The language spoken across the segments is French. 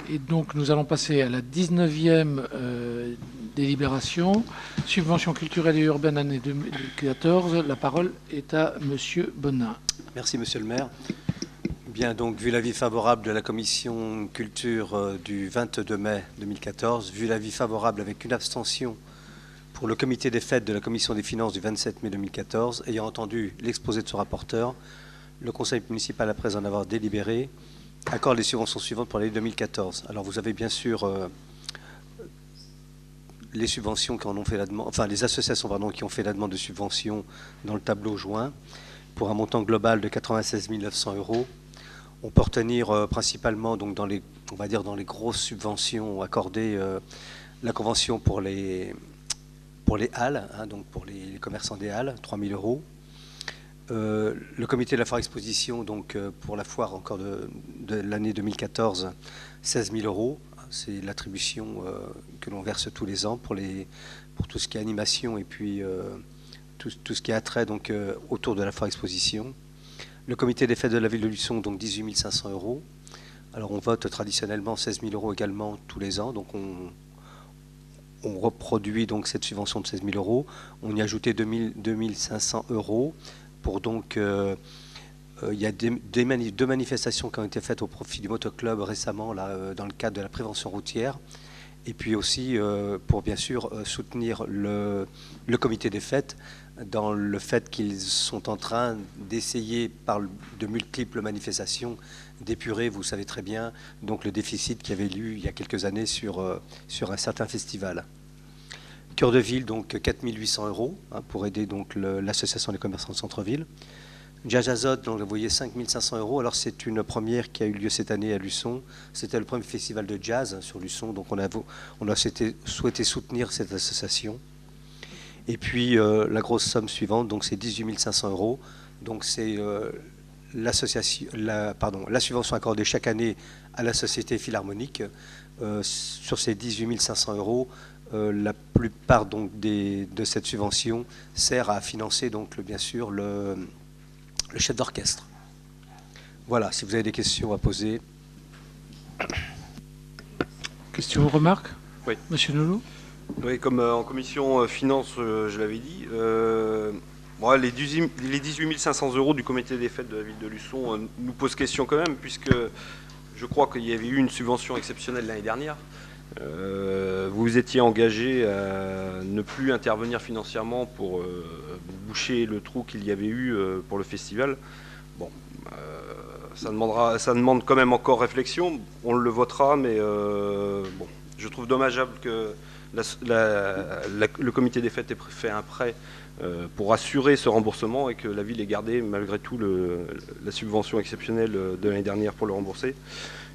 Et donc, nous allons passer à la 19e délibération, subvention culturelle et urbaine année 2014. La parole est à Monsieur Bonin. Merci, Monsieur le maire. Bien, donc, vu l'avis favorable de la commission culture du 22 mai 2014, vu l'avis favorable avec une abstention pour le comité des fêtes de la commission des finances du 27 mai 2014, ayant entendu l'exposé de son rapporteur, le conseil municipal, après en avoir délibéré, accorde les subventions suivantes pour l'année 2014. Alors, vous avez bien sûr les subventions qui en ont fait la demande, enfin les associations qui ont fait la demande de subvention dans le tableau joint, pour un montant global de 96 900 €. On peut retenir principalement, donc on va dire dans les grosses subventions accordées, la convention pour les halles, donc pour les commerçants des halles, 3 000 €. Le comité de la foire exposition, donc pour la foire encore de l'année 2014, 16 000 €. C'est l'attribution que l'on verse tous les ans pour tout ce qui est animation et puis tout ce qui est attrait donc, autour de la foire exposition. Le comité des fêtes de la ville de Luçon, donc 18 500 €. Alors on vote traditionnellement 16 000 € également tous les ans, donc on reproduit donc cette subvention de 16 000 €. On y a ajouté 2 500 € pour donc... il y a deux manifestations qui ont été faites au profit du motoclub récemment là, dans le cadre de la prévention routière. Et puis aussi pour bien sûr soutenir le comité des fêtes dans le fait qu'ils sont en train d'essayer par de multiples manifestations d'épurer, vous savez très bien, donc le déficit qu'il y avait eu il y a quelques années sur un certain festival. Cœur de ville, donc 4 800 € pour aider donc l'association des commerçants de centre-ville. Jazz Azote, donc vous voyez 5 500 €. Alors c'est une première qui a eu lieu cette année à Luçon. C'était le premier festival de jazz sur Luçon, donc on a souhaité soutenir cette association. Et puis la grosse somme suivante, donc c'est 18 500 €. Donc c'est la subvention accordée chaque année à la Société Philharmonique. Sur ces 18 500 €, la plupart donc de cette subvention sert à financer donc bien sûr le chef d'orchestre. Voilà, si vous avez des questions à poser. Questions ou remarques? Oui. Monsieur Nolot? Oui, comme en commission finances, je l'avais dit, les 18 500 € du comité des fêtes de la ville de Luçon nous posent question quand même, puisque je crois qu'il y avait eu une subvention exceptionnelle l'année dernière. Vous vous étiez engagé à ne plus intervenir financièrement pour boucher le trou qu'il y avait eu pour le festival. Bon, ça demande quand même encore réflexion. On le votera, mais bon, je trouve dommageable que le comité des fêtes ait fait un prêt pour assurer ce remboursement et que la ville ait gardé malgré tout la subvention exceptionnelle de l'année dernière pour le rembourser.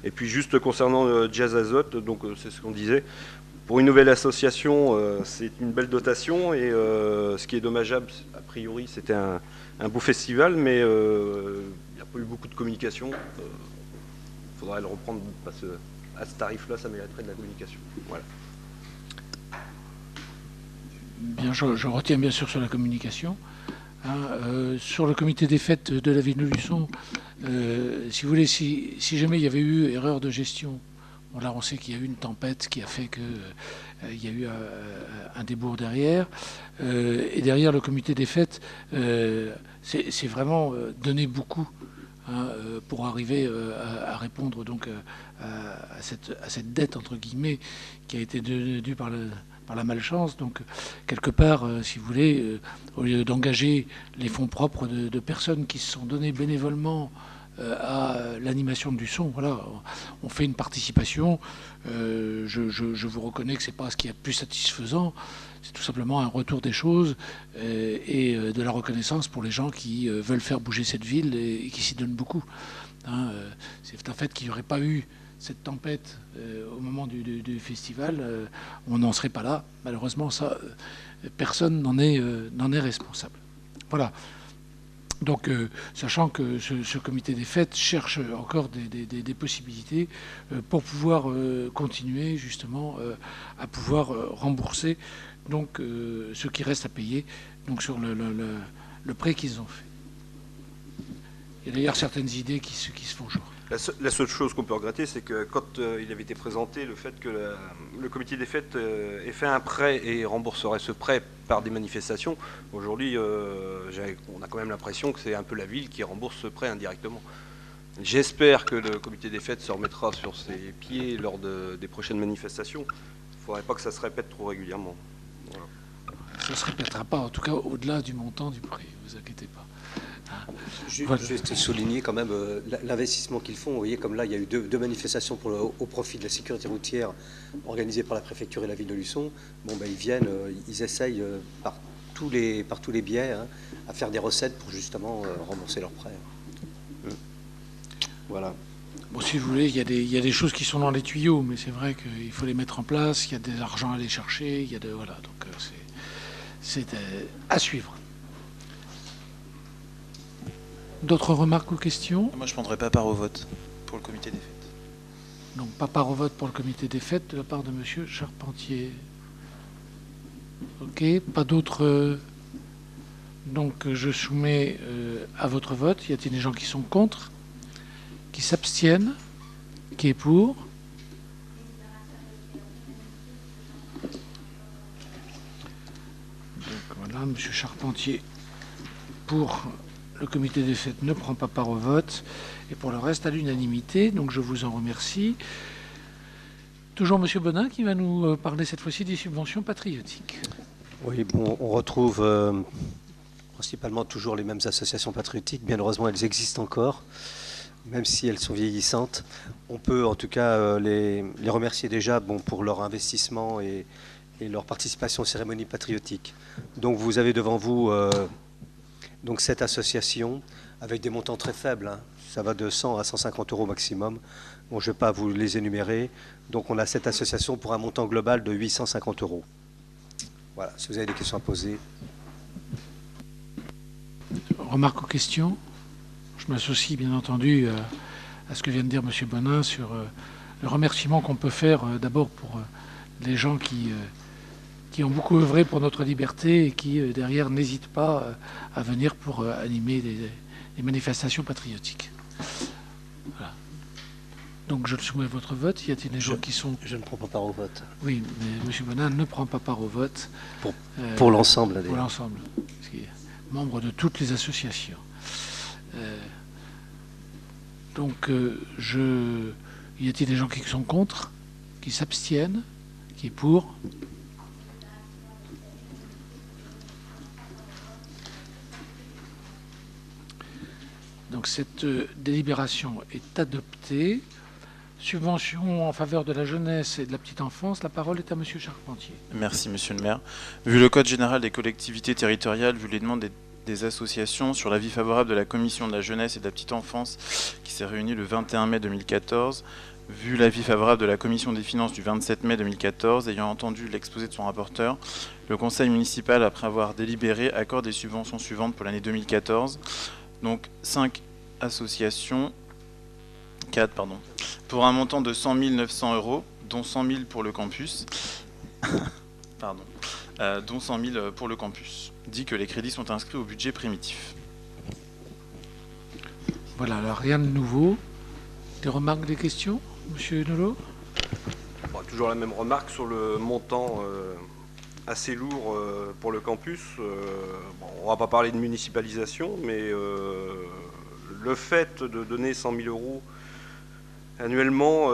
Et puis juste concernant Jazz Azote, donc c'est ce qu'on disait, pour une nouvelle association, c'est une belle dotation et ce qui est dommageable, a priori, c'était un beau festival, mais il n'y a pas eu beaucoup de communication. Il faudrait le reprendre parce qu'à ce tarif-là, ça mériterait de la communication. Voilà. Bien, je retiens bien sûr sur la communication. Sur le comité des fêtes de la ville de Luçon, si vous voulez, si jamais il y avait eu erreur de gestion, bon, là on sait qu'il y a eu une tempête qui a fait qu'il y a eu un débours derrière. Et derrière le comité des fêtes, c'est vraiment donné beaucoup pour arriver à répondre donc à cette dette entre guillemets qui a été due par la malchance. Donc, quelque part, si vous voulez, au lieu d'engager les fonds propres de personnes qui se sont données bénévolement à l'animation du son, voilà, on fait une participation. Je vous reconnais que c'est pas ce qui est le plus satisfaisant. C'est tout simplement un retour des choses et de la reconnaissance pour les gens qui veulent faire bouger cette ville et qui s'y donnent beaucoup. C'est un fait qu'il n'y aurait pas eu cette tempête au moment du festival, on n'en serait pas là. Malheureusement, ça, personne n'en est responsable. Voilà. Donc, sachant que ce comité des fêtes cherche encore des possibilités pour pouvoir continuer justement à pouvoir rembourser donc ce qui reste à payer donc sur le prêt qu'ils ont fait. Il y a d'ailleurs certaines idées qui se font jour. La seule chose qu'on peut regretter, c'est que quand il avait été présenté le fait que le comité des fêtes ait fait un prêt et rembourserait ce prêt par des manifestations, aujourd'hui, on a quand même l'impression que c'est un peu la ville qui rembourse ce prêt indirectement. J'espère que le comité des fêtes se remettra sur ses pieds lors des prochaines manifestations. Il ne faudrait pas que ça se répète trop régulièrement. Voilà. Ça ne se répétera pas, en tout cas au-delà du montant du prêt, ne vous inquiétez pas. Juste souligner quand même l'investissement qu'ils font. Vous voyez, comme là, il y a eu deux manifestations au profit de la sécurité routière organisées par la préfecture et la ville de Luçon. Bon, ben, ils viennent, ils essayent par tous les biais à faire des recettes pour justement rembourser leurs prêts. Voilà. Bon, si vous voulez, il y a des choses qui sont dans les tuyaux, mais c'est vrai qu'il faut les mettre en place, il y a des argents à aller chercher, il y a de... Voilà, donc c'est à suivre. D'autres remarques ou questions? Moi, je ne prendrai pas part au vote pour le comité des fêtes. Donc, pas part au vote pour le comité des fêtes de la part de M. Charpentier. Ok, pas d'autres... Donc, je soumets à votre vote. Y a-t-il des gens qui sont contre? Qui s'abstiennent? Qui est pour? Donc, voilà, M. Charpentier pour... Le comité des fêtes ne prend pas part au vote. Et pour le reste, à l'unanimité. Donc je vous en remercie. Toujours M. Bonin qui va nous parler cette fois-ci des subventions patriotiques. Oui, bon, on retrouve principalement toujours les mêmes associations patriotiques. Bien heureusement, elles existent encore, même si elles sont vieillissantes. On peut en tout cas les remercier déjà pour leur investissement et leur participation aux cérémonies patriotiques. Donc vous avez devant vous... Donc cette association, avec des montants très faibles, ça va de 100 à 150 euros maximum. Bon, je ne vais pas vous les énumérer. Donc on a cette association pour un montant global de 850 euros. Voilà, si vous avez des questions à poser. Remarques ou questions? Je m'associe bien entendu à ce que vient de dire M. Bonin sur le remerciement qu'on peut faire d'abord pour les gens qui ont beaucoup œuvré pour notre liberté et qui, derrière, n'hésitent pas à venir pour animer des manifestations patriotiques. Voilà. Donc, je le soumets à votre vote. Y a-t-il des gens qui sont... Je ne prends pas part au vote. Oui, mais M. Bonin ne prend pas part au vote. Pour l'ensemble. Pour l'ensemble. Parce qu'il est membre de toutes les associations. Donc, y a-t-il des gens qui sont contre? Qui s'abstiennent? Qui est pour? Donc cette délibération est adoptée. Subvention en faveur de la jeunesse et de la petite enfance, la parole est à M. Charpentier. Merci, Monsieur le maire. Vu le Code général des collectivités territoriales, vu les demandes des associations, sur l'avis favorable de la Commission de la jeunesse et de la petite enfance qui s'est réunie le 21 mai 2014, vu l'avis favorable de la Commission des finances du 27 mai 2014, ayant entendu l'exposé de son rapporteur, le Conseil municipal, après avoir délibéré, accorde des subventions suivantes pour l'année 2014. Donc 4 associations, pour un montant de 100 900 euros, dont 100 000 pour le campus, dont 100 000 pour le campus. Dit que les crédits sont inscrits au budget primitif. Voilà, alors rien de nouveau. Des remarques, des questions, Monsieur Nolot? Bon, toujours la même remarque sur le montant assez lourd pour le campus. Bon, on ne va pas parler de municipalisation, mais le fait de donner 100 000 euros annuellement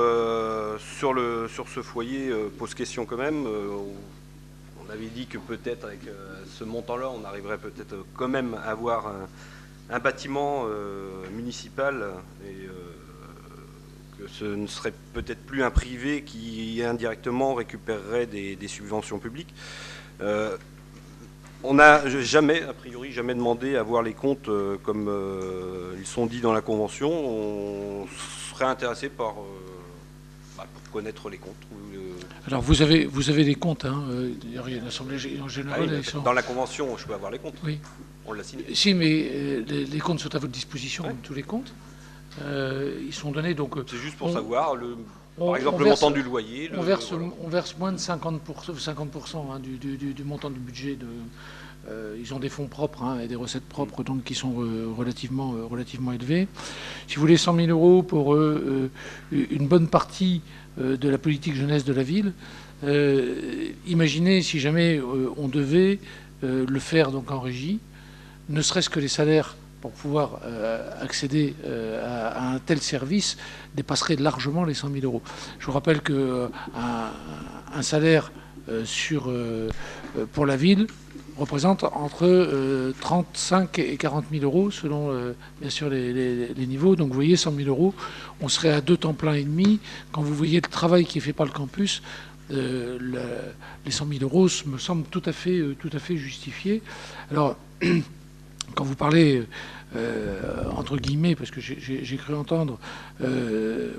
sur ce foyer pose question quand même. On avait dit que peut-être avec ce montant-là, on arriverait peut-être quand même à avoir un bâtiment municipal et que ce ne serait peut-être plus un privé qui indirectement récupérerait des subventions publiques. On n'a jamais, a priori, jamais demandé à voir les comptes comme ils sont dits dans la Convention. On serait intéressé pour connaître les comptes. Alors vous avez les comptes, hein. Il y a l'Assemblée générale. Dans la Convention, je peux avoir les comptes. Oui. On l'a signé. Si, mais les comptes sont à votre disposition, comme tous les comptes. Ils sont donnés, donc... C'est juste pour savoir, par exemple, le montant du loyer. On verse moins de 50% hein, du montant du budget ils ont des fonds propres et des recettes propres donc, qui sont relativement élevées. Si vous voulez 100 000 euros pour une bonne partie de la politique jeunesse de la ville, imaginez si jamais on devait le faire donc, en régie, ne serait-ce que les salaires pour pouvoir accéder à un tel service dépasserait largement les 100 000 euros. Je vous rappelle qu'un salaire pour la ville représente entre 35 et 40 000 euros selon bien sûr les niveaux. Donc vous voyez, 100 000 euros, on serait à 2 temps plein et demi. Quand vous voyez le travail qui est fait par le campus, les 100 000 euros me semblent tout à fait justifiés. Alors, quand vous parlez, entre guillemets, parce que j'ai cru entendre,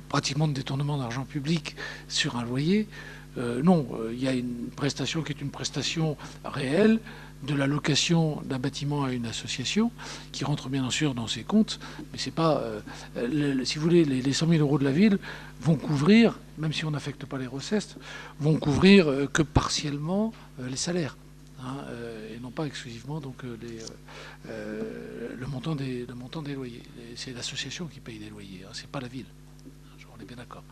pratiquement de détournement d'argent public sur un loyer, non, il y a une prestation qui est une prestation réelle de la location d'un bâtiment à une association, qui rentre bien sûr dans ses comptes, mais c'est pas, si vous voulez, les 100 000 euros de la ville vont couvrir, même si on n'affecte pas les recettes, vont couvrir que partiellement les salaires. Et non pas exclusivement donc, le montant des loyers. C'est l'association qui paye les loyers, c'est pas la ville. On est bien d'accord.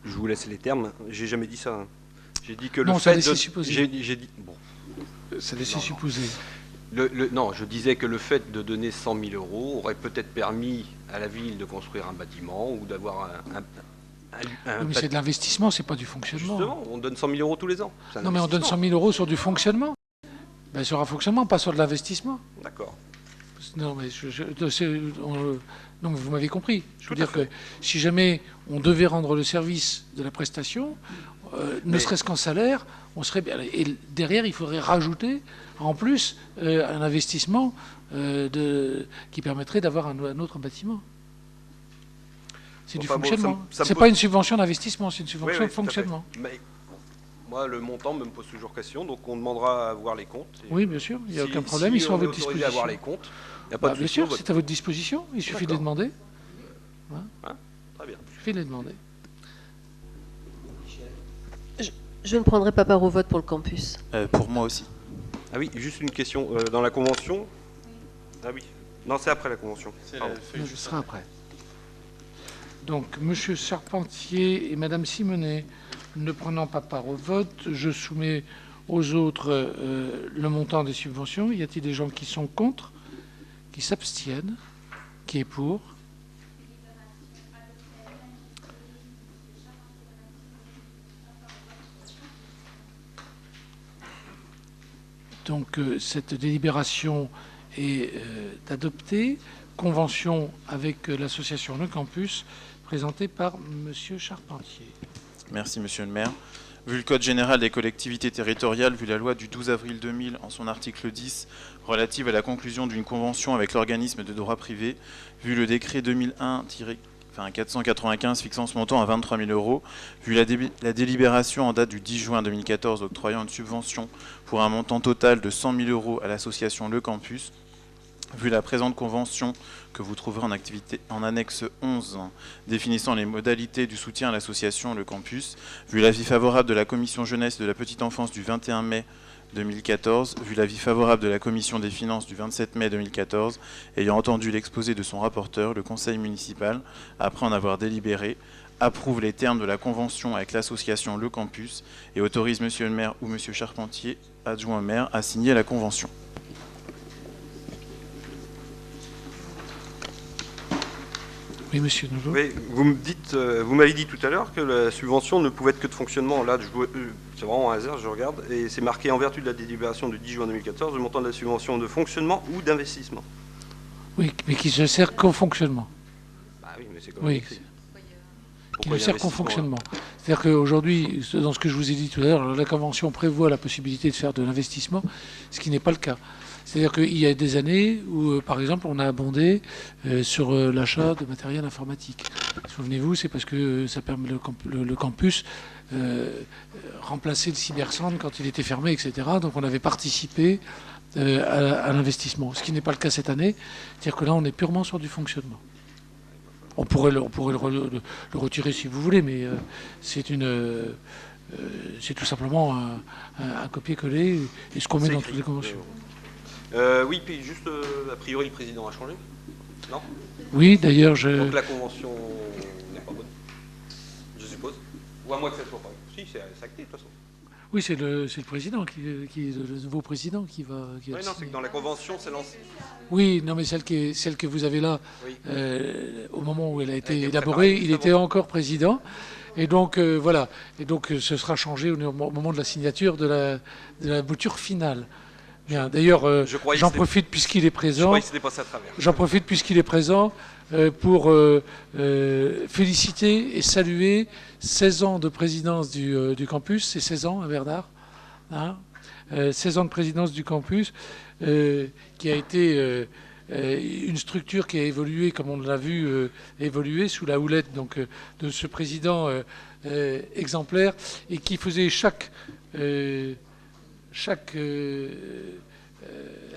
Je vous laisse les termes. J'ai jamais dit ça. J'ai dit que non, le ça fait laissait de... supposer. J'ai dit... Bon. Ça laissait supposer. Non, je disais que le fait de donner 100 000 euros aurait peut-être permis à la ville de construire un bâtiment ou d'avoir mais c'est de l'investissement, c'est pas du fonctionnement. Justement, on donne 100 000 euros tous les ans. Non, mais on donne 100 000 euros sur du fonctionnement. Ben, sur un fonctionnement, pas sur de l'investissement. D'accord. Non, mais donc vous m'avez compris. Je veux dire que si jamais on devait rendre le service de la prestation, ne serait-ce qu'en salaire, on serait bien. Et derrière, il faudrait rajouter en plus un investissement qui permettrait d'avoir un autre bâtiment. C'est du fonctionnement. C'est pas une subvention d'investissement, c'est une subvention de fonctionnement. Mais moi, le montant me pose toujours question, donc on demandera à voir les comptes. Oui, bien sûr, il n'y a aucun problème, ils sont à votre disposition. À voir les comptes, il n'y a pas de bien sûr, c'est à votre disposition, il suffit de les demander. Très bien. Il suffit de les demander. Je ne prendrai pas part au vote pour le campus. Pour moi aussi. Ah oui, juste une question. Dans la convention... Ah oui. Non, c'est après la convention. Ce sera après. Donc, M. Charpentier et Mme Simonet ne prenant pas part au vote, je soumets aux autres le montant des subventions. Y a-t-il des gens qui sont contre, qui s'abstiennent, qui est pour? Donc cette délibération est adoptée. Convention avec l'association Le Campus, présentée par M. Charpentier. Merci, Monsieur le maire. Vu le Code général des collectivités territoriales, vu la loi du 12 avril 2000 en son article 10 relative à la conclusion d'une convention avec l'organisme de droit privé, vu le décret 2001-495 fixant ce montant à 23 000 euros, vu la délibération en date du 10 juin 2014 octroyant une subvention pour un montant total de 100 000 euros à l'association Le Campus, vu la présente convention que vous trouverez en annexe 11 définissant les modalités du soutien à l'association Le Campus, vu l'avis favorable de la commission jeunesse de la petite enfance du 21 mai 2014, vu l'avis favorable de la commission des finances du 27 mai 2014, ayant entendu l'exposé de son rapporteur, le conseil municipal, après en avoir délibéré, approuve les termes de la convention avec l'association Le Campus et autorise monsieur le maire ou monsieur Charpentier, adjoint au maire, à signer la convention. Oui, monsieur Nouveau. Oui, vous m'avez dit tout à l'heure que la subvention ne pouvait être que de fonctionnement. Là, c'est vraiment un hasard, je regarde, et c'est marqué en vertu de la délibération du 10 juin 2014, le montant de la subvention de fonctionnement ou d'investissement. Oui, mais qui ne sert qu'au fonctionnement. Bah oui, mais c'est comme oui, qui ne sert qu'au fonctionnement. C'est-à-dire qu'aujourd'hui, dans ce que je vous ai dit tout à l'heure, la Convention prévoit la possibilité de faire de l'investissement, ce qui n'est pas le cas. C'est-à-dire qu'il y a des années où, par exemple, on a abondé sur l'achat de matériel informatique. Souvenez-vous, c'est parce que ça permet le campus remplacer le cybercentre quand il était fermé, etc. Donc on avait participé à l'investissement, ce qui n'est pas le cas cette année. C'est-à-dire que là, on est purement sur du fonctionnement. On pourrait le retirer si vous voulez, mais c'est tout simplement un copier-coller et ce qu'on met dans toutes les conventions. Oui, puis juste, a priori, le président a changé. Non? Oui, d'ailleurs, Donc la convention n'est pas bonne, je suppose. Ou à moins que ça soit pas. Si, c'est acté de toute façon. oui, c'est le président qui est le nouveau président qui va. Oui, non, c'est que dans la convention, c'est lancé. Oui, non, mais celle que vous avez là, Oui. au moment où elle a été été élaborée, préparée il juste était avant. encore président. Et donc, voilà. Et donc, ce sera changé au moment de la signature de la bouture finale. Bien. D'ailleurs, Je croyais j'en que c'était- profite puisqu'il est Je présent. croyais que c'était passé à travers. J'en profite puisqu'il est présent pour féliciter et saluer 16 ans de présidence du campus. C'est 16 ans, hein, Bernard, hein, 16 ans de présidence du campus, qui a été une structure qui a évolué, comme on l'a vu évoluer, sous la houlette donc, de ce président exemplaire, et qui faisait chaque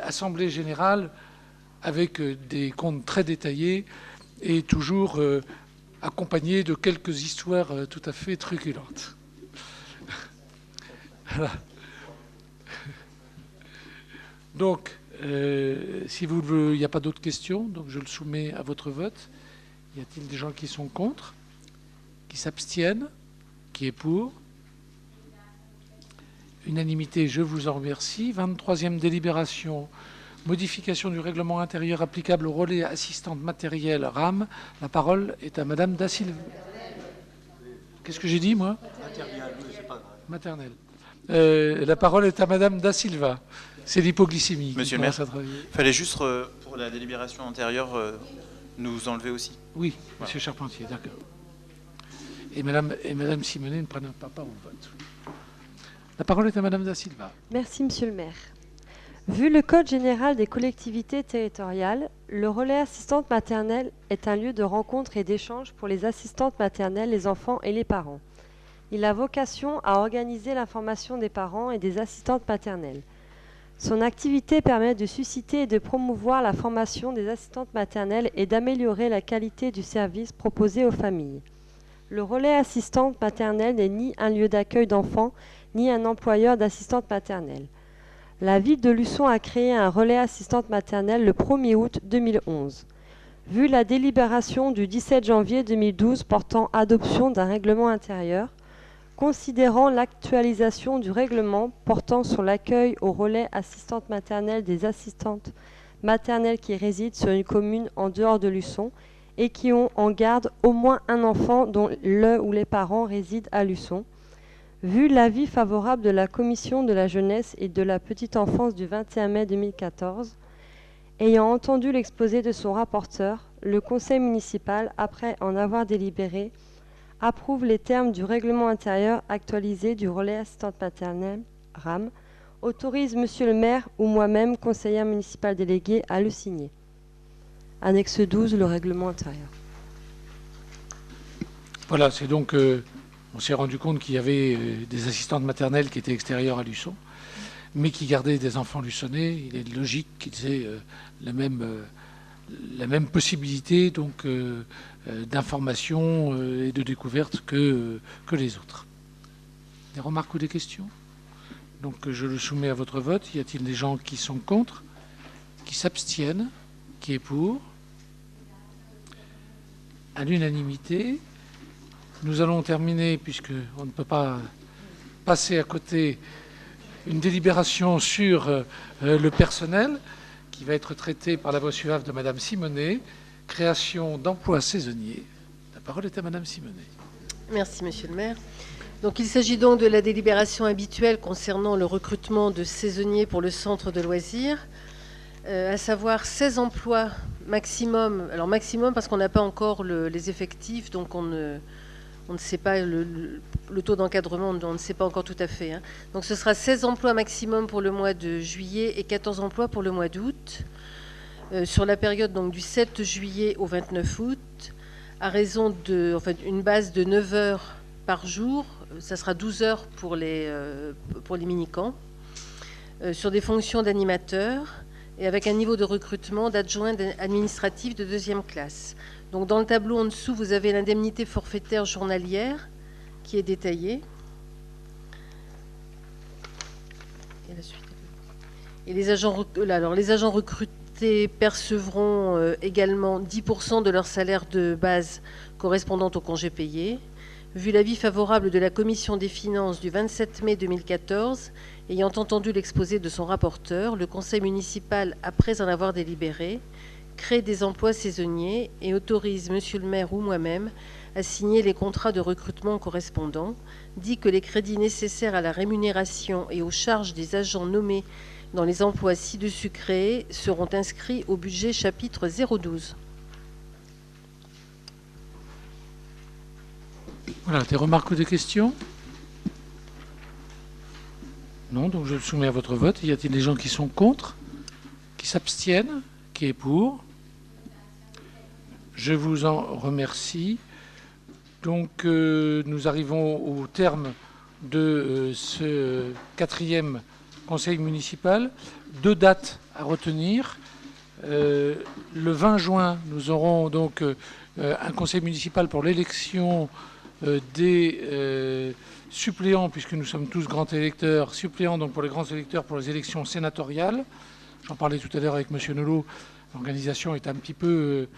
assemblée générale avec des comptes très détaillés et toujours accompagnés de quelques histoires tout à fait truculentes. Voilà. Donc, si il n'y a pas d'autres questions, donc je le soumets à votre vote. Y a-t-il des gens qui sont contre, qui s'abstiennent, qui est pour? Unanimité, je vous en remercie. 23e délibération, modification du règlement intérieur applicable au relais assistante matérielle RAM. La parole est à Madame Da Silva. Qu'est-ce que j'ai dit, moi? Maternelle. La parole est à Madame Da Silva. C'est l'hypoglycémie. Monsieur le maire, il fallait juste, pour la délibération antérieure, nous enlever aussi. Oui, Monsieur Charpentier, d'accord. Et Madame Simonet ne prennent pas part au vote. La parole est à Madame Da Silva. Merci, Monsieur le maire. Vu le Code général des collectivités territoriales, le relais assistante maternelle est un lieu de rencontre et d'échange pour les assistantes maternelles, les enfants et les parents. Il a vocation à organiser l'information des parents et des assistantes maternelles. Son activité permet de susciter et de promouvoir la formation des assistantes maternelles et d'améliorer la qualité du service proposé aux familles. Le relais assistante maternelle n'est ni un lieu d'accueil d'enfants, ni un employeur d'assistantes maternelles. La ville de Luçon a créé un relais assistante maternelle le 1er août 2011. Vu la délibération du 17 janvier 2012 portant adoption d'un règlement intérieur, considérant l'actualisation du règlement portant sur l'accueil au relais assistante maternelle des assistantes maternelles qui résident sur une commune en dehors de Luçon et qui ont en garde au moins un enfant dont le ou les parents résident à Luçon, vu l'avis favorable de la Commission de la jeunesse et de la petite enfance du 21 mai 2014, ayant entendu l'exposé de son rapporteur, le conseil municipal, après en avoir délibéré, approuve les termes du règlement intérieur actualisé du relais assistante maternelle RAM, autorise Monsieur le maire ou moi-même, conseillère municipale déléguée, à le signer. Annexe 12, le règlement intérieur. Voilà, c'est donc... on s'est rendu compte qu'il y avait des assistantes maternelles qui étaient extérieures à Luçon, mais qui gardaient des enfants luçonnais. Il est logique qu'ils aient la même possibilité donc, d'information et de découverte que les autres. Des remarques ou des questions? Donc je le soumets à votre vote. Y a-t-il des gens qui sont contre, qui s'abstiennent, qui est pour? À l'unanimité. Nous allons terminer, puisqu'on ne peut pas passer à côté, une délibération sur le personnel qui va être traitée par la voix suave de Madame Simonet, création d'emplois saisonniers. La parole est à Madame Simonet. Merci, Monsieur le maire. Donc, il s'agit donc de la délibération habituelle concernant le recrutement de saisonniers pour le centre de loisirs, à savoir 16 emplois maximum. Alors maximum parce qu'on n'a pas encore les effectifs, donc on ne sait pas le taux d'encadrement, on ne sait pas encore tout à fait. Hein. Donc ce sera 16 emplois maximum pour le mois de juillet et 14 emplois pour le mois d'août. Sur la période donc, du 7 juillet au 29 août, à raison une base de 9 heures par jour, ça sera 12 heures pour les mini-camps, sur des fonctions d'animateur et avec un niveau de recrutement d'adjoint administratif de 2e classe. Donc dans le tableau en dessous, vous avez l'indemnité forfaitaire journalière qui est détaillée. Et la suite. Et les agents recrutés percevront également 10% de leur salaire de base correspondant au congé payé. Vu l'avis favorable de la Commission des finances du 27 mai 2014, ayant entendu l'exposé de son rapporteur, le Conseil municipal, après en avoir délibéré, crée des emplois saisonniers et autorise Monsieur le maire ou moi-même à signer les contrats de recrutement correspondants, dit que les crédits nécessaires à la rémunération et aux charges des agents nommés dans les emplois ci-dessus créés seront inscrits au budget chapitre 012. Voilà, des remarques ou des questions? Non, donc je le soumets à votre vote. Y a-t-il des gens qui sont contre? Qui s'abstiennent? Qui est pour? Je vous en remercie. Donc nous arrivons au terme de ce 4e conseil municipal. 2 dates à retenir. Le 20 juin, nous aurons donc un conseil municipal pour l'élection des suppléants, puisque nous sommes tous grands électeurs, suppléants donc pour les grands électeurs pour les élections sénatoriales. J'en parlais tout à l'heure avec M. Nolot. L'organisation est un petit peu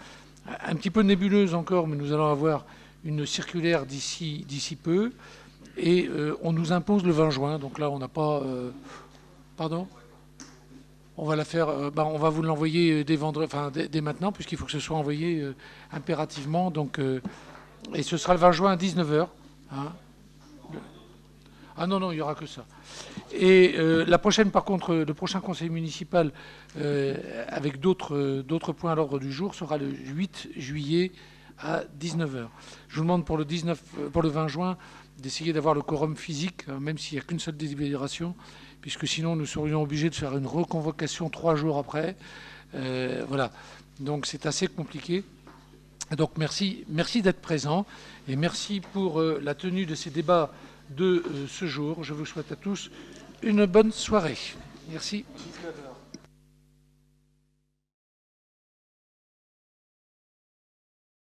nébuleuse encore, mais nous allons avoir une circulaire d'ici peu. Et on nous impose le 20 juin. Donc là, on n'a pas... pardon ? On va la faire... on va vous l'envoyer dès maintenant, puisqu'il faut que ce soit envoyé impérativement. Donc, et ce sera le 20 juin à 19h. Hein. Ah non, il n'y aura que ça. Et la prochaine, par contre, le prochain conseil municipal avec d'autres points à l'ordre du jour sera le 8 juillet à 19h. Je vous demande pour le 20 juin d'essayer d'avoir le quorum physique, même s'il n'y a qu'une seule délibération, puisque sinon nous serions obligés de faire une reconvocation 3 jours après. Voilà. Donc c'est assez compliqué. Donc merci d'être présent et merci pour la tenue de ces débats de ce jour. Je vous souhaite à tous une bonne soirée. Merci.